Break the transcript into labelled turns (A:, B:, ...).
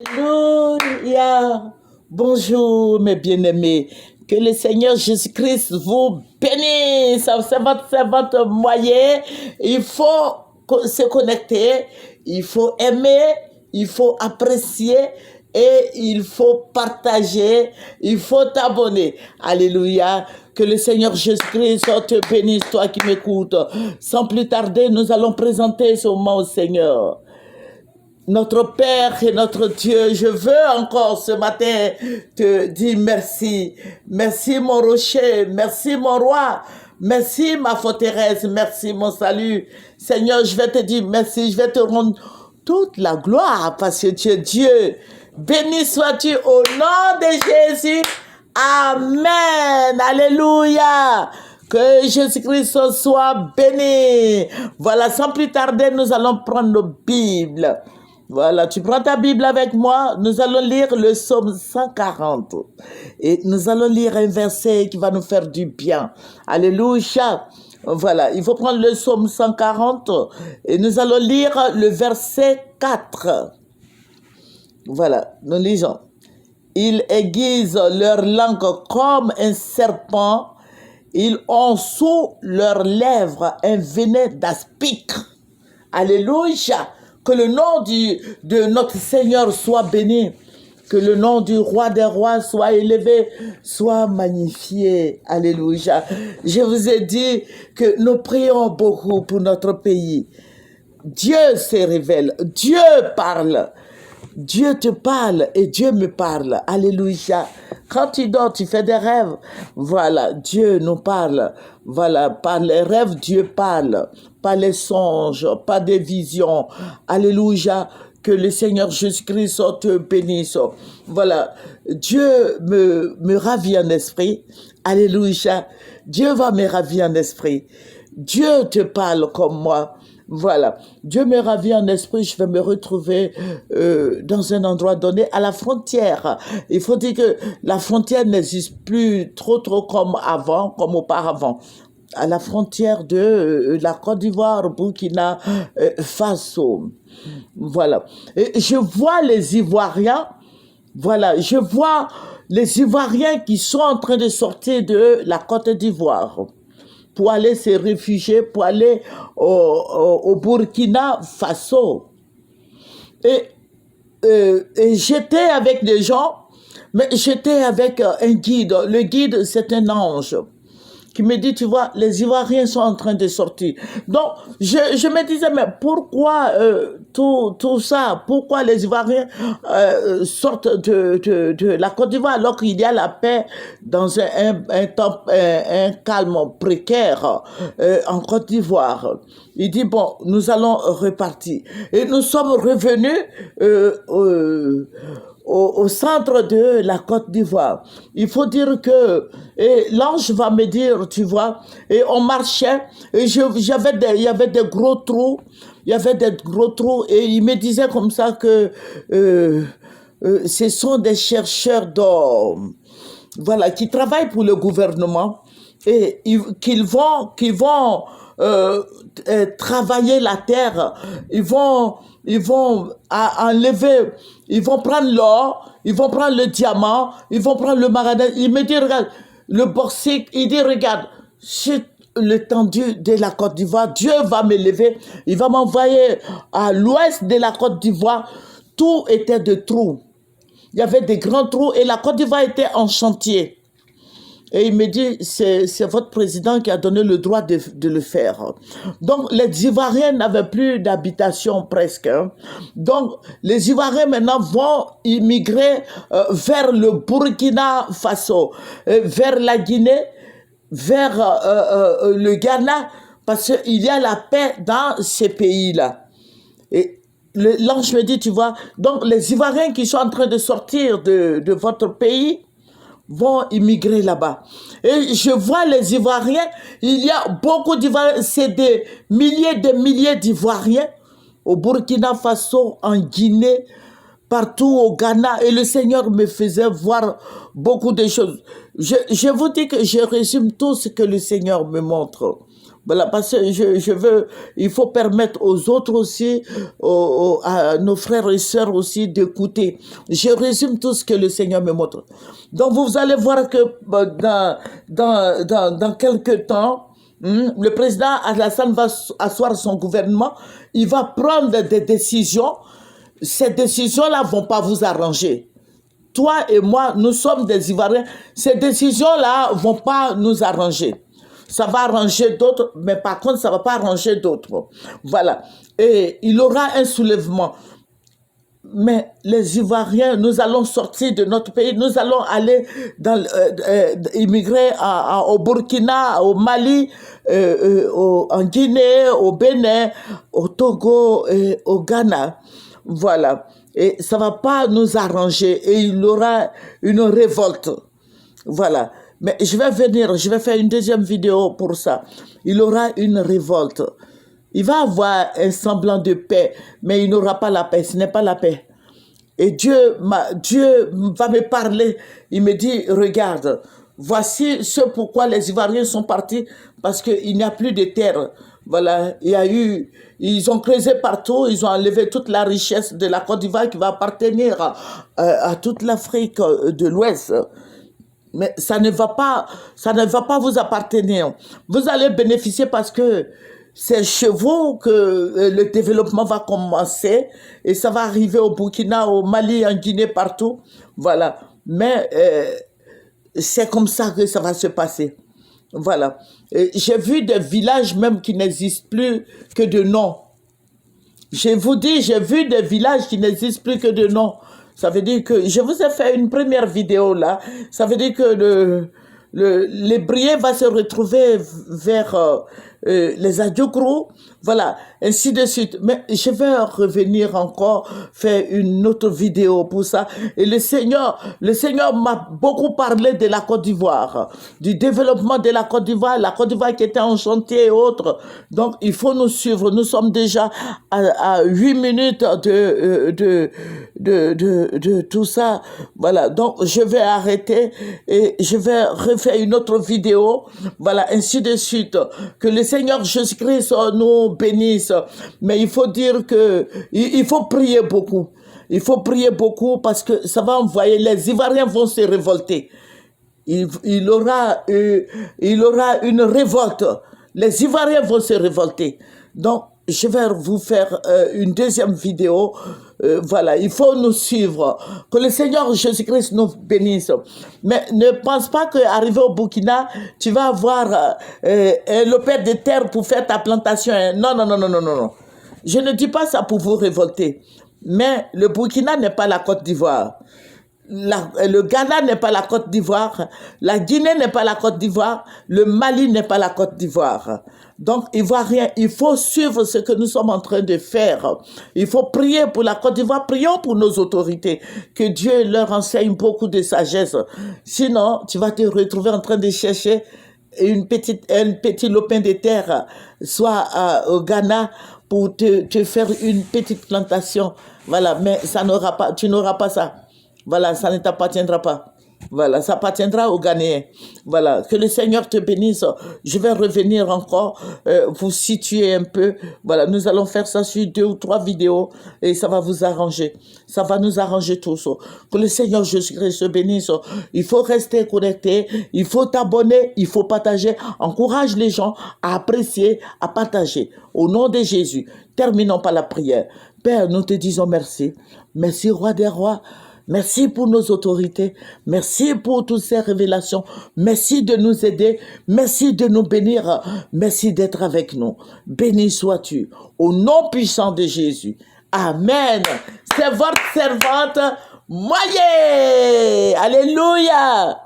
A: Alléluia. Bonjour mes bien-aimés. Que le Seigneur Jésus-Christ vous bénisse. C'est votre moyen. Il faut se connecter, il faut aimer, il faut apprécier et il faut partager, il faut t'abonner. Alléluia. Que le Seigneur Jésus-Christ te bénisse, toi qui m'écoutes. Sans plus tarder, nous allons présenter ce moment au Seigneur. Notre Père et notre Dieu, je veux encore ce matin te dire merci. Merci mon rocher, merci mon roi, merci ma forteresse, merci mon salut. Seigneur, je vais te dire merci, je vais te rendre toute la gloire parce que tu es Dieu. Béni sois-tu au nom de Jésus. Amen. Alléluia. Que Jésus-Christ soit béni. Voilà, sans plus tarder, nous allons prendre nos Bibles. Voilà, tu prends ta Bible avec moi, nous allons lire le psaume 140 et nous allons lire un verset qui va nous faire du bien. Alléluia. Voilà, il faut prendre le psaume 140 et nous allons lire le verset 4. Voilà, nous lisons. Ils aiguisent leur langue comme un serpent, ils ont sous leurs lèvres un venin d'aspic. Alléluia. Que le nom de notre Seigneur soit béni. Que le nom du roi des rois soit élevé, soit magnifié. Alléluia. Je vous ai dit que nous prions beaucoup pour notre pays. Dieu se révèle. Dieu parle. Dieu te parle et Dieu me parle. Alléluia. Quand tu dors, tu fais des rêves. Voilà, Dieu nous parle. Voilà, par les rêves, Dieu parle. Pas les songes, pas des visions. Alléluia. Que le Seigneur Jésus-Christ te bénisse. Voilà, Dieu me ravit en esprit. Alléluia. Dieu va me ravir en esprit. Dieu te parle comme moi. Voilà, Dieu me ravit en esprit, je vais me retrouver dans un endroit donné à la frontière. Il faut dire que la frontière n'existe plus trop comme avant, comme auparavant. À la frontière de la Côte d'Ivoire, Burkina Faso. Voilà. Et je vois les Ivoiriens, voilà, je vois les Ivoiriens qui sont en train de sortir de la Côte d'Ivoire pour aller se réfugier, pour aller au Burkina Faso. Et j'étais avec des gens, mais j'étais avec un guide. Le guide, c'est un ange qui me dit, tu vois, les Ivoiriens sont en train de sortir. Donc, je me disais, mais pourquoi tout ça? Pourquoi les Ivoiriens sortent de la Côte d'Ivoire alors qu'il y a la paix dans un calme précaire en Côte d'Ivoire? Il dit, bon, nous allons repartir. Et nous sommes revenus au centre de la Côte d'Ivoire. Il faut dire que l'ange va me dire, tu vois, et on marchait, et il y avait des gros trous, et il me disait comme ça que ce sont des chercheurs d'or, voilà, qui travaillent pour le gouvernement, et qu'ils vont travailler la terre, ils vont enlever, ils vont prendre l'or, ils vont prendre le diamant, ils vont prendre le manganèse. Il me dit, regarde, le bauxite, il dit, regarde, sur l'étendue de la Côte d'Ivoire, Dieu va m'élever, il va m'envoyer à l'ouest de la Côte d'Ivoire. Tout était de trous. Il y avait des grands trous et la Côte d'Ivoire était en chantier. Et il me dit, c'est votre président qui a donné le droit de le faire. Donc, les Ivoiriens n'avaient plus d'habitation presque. Hein. Donc, les Ivoiriens maintenant vont immigrer vers le Burkina Faso, vers la Guinée, vers le Ghana, parce qu'il y a la paix dans ces pays-là. Et l'ange me dit, tu vois, donc les Ivoiriens qui sont en train de sortir de votre pays, vont immigrer là-bas. Et je vois les Ivoiriens, il y a beaucoup d'Ivoiriens, c'est des milliers d'Ivoiriens au Burkina Faso, en Guinée, partout au Ghana. Et le Seigneur me faisait voir beaucoup de choses. Je vous dis que je résume tout ce que le Seigneur me montre. Voilà, parce que il faut permettre aux autres aussi, à nos frères et sœurs aussi d'écouter. Je résume tout ce que le Seigneur me montre. Donc vous allez voir que dans quelques temps, le président Alassane va asseoir son gouvernement, il va prendre des décisions. Ces décisions-là ne vont pas vous arranger. Toi et moi, nous sommes des Ivoiriens. Ces décisions-là ne vont pas nous arranger. Ça va arranger d'autres, mais par contre, ça ne va pas arranger d'autres. Voilà. Et il y aura un soulèvement. Mais les Ivoiriens, nous allons sortir de notre pays, nous allons aller immigrer au Burkina, au Mali, en Guinée, au Bénin, au Togo et au Ghana. Voilà. Et ça ne va pas nous arranger et il y aura une révolte. Voilà. Mais je vais faire une deuxième vidéo pour ça. Il y aura une révolte. Il va avoir un semblant de paix, mais il n'aura pas la paix. Ce n'est pas la paix. Et Dieu va me parler. Il me dit, regarde, voici ce pourquoi les Ivoiriens sont partis, parce qu'il n'y a plus de terre. Voilà, ils ont creusé partout, ils ont enlevé toute la richesse de la Côte d'Ivoire qui va appartenir à toute l'Afrique de l'Ouest. Mais ça ne va pas vous appartenir. Vous allez bénéficier parce que c'est chez vous que le développement va commencer et ça va arriver au Burkina, au Mali, en Guinée, partout. Voilà. Mais c'est comme ça que ça va se passer. Voilà. J'ai vu des villages même qui n'existent plus que de nom. Je vous dis, j'ai vu des villages qui n'existent plus que de nom. Ça veut dire que, je vous ai fait une première vidéo là, ça veut dire que les Briés va se retrouver vers les Adjoukrou, voilà, ainsi de suite. Mais je vais revenir encore faire une autre vidéo pour ça. Et le Seigneur m'a beaucoup parlé de la Côte d'Ivoire, du développement de la Côte d'Ivoire qui était en chantier et autres. Donc, il faut nous suivre. Nous sommes déjà à 8 minutes de tout ça. Voilà, donc je vais arrêter et je vais refaire une autre vidéo. Voilà, ainsi de suite. Que le Seigneur Jésus-Christ nous bénisse. Mais il faut dire que il faut prier beaucoup. Il faut prier beaucoup parce que ça va envoyer, les Ivoiriens vont se révolter. Il y aura une révolte. Les Ivoiriens vont se révolter. Donc, je vais vous faire une deuxième vidéo. Voilà, il faut nous suivre. Que le Seigneur Jésus-Christ nous bénisse. Mais ne pense pas qu'arrivé au Burkina, tu vas avoir le père de terre pour faire ta plantation. Non, non, non, non, non, non. Je ne dis pas ça pour vous révolter. Mais le Burkina n'est pas la Côte d'Ivoire. Le Ghana n'est pas la Côte d'Ivoire, la Guinée n'est pas la Côte d'Ivoire, le Mali n'est pas la Côte d'Ivoire. Donc, Ivoiriens, il faut suivre ce que nous sommes en train de faire. Il faut prier pour la Côte d'Ivoire, prions pour nos autorités, que Dieu leur enseigne beaucoup de sagesse. Sinon, tu vas te retrouver en train de chercher un petit lopin de terre, soit au Ghana, pour te faire une petite plantation. Voilà, mais tu n'auras pas ça. Voilà, ça ne t'appartiendra pas. Voilà, ça appartiendra aux Ghanéens. Voilà, que le Seigneur te bénisse. Je vais revenir encore, vous situer un peu. Voilà, nous allons faire ça sur 2 ou 3 vidéos et ça va vous arranger. Ça va nous arranger tous. Que le Seigneur Jésus-Christ te bénisse. Il faut rester connecté, il faut t'abonner, il faut partager. Encourage les gens à apprécier, à partager. Au nom de Jésus, terminons par la prière. Père, nous te disons merci. Merci, Roi des rois. Merci pour nos autorités. Merci pour toutes ces révélations. Merci de nous aider. Merci de nous bénir. Merci d'être avec nous. Béni sois-tu. Au nom puissant de Jésus. Amen. C'est votre servante, Moyé. Alléluia.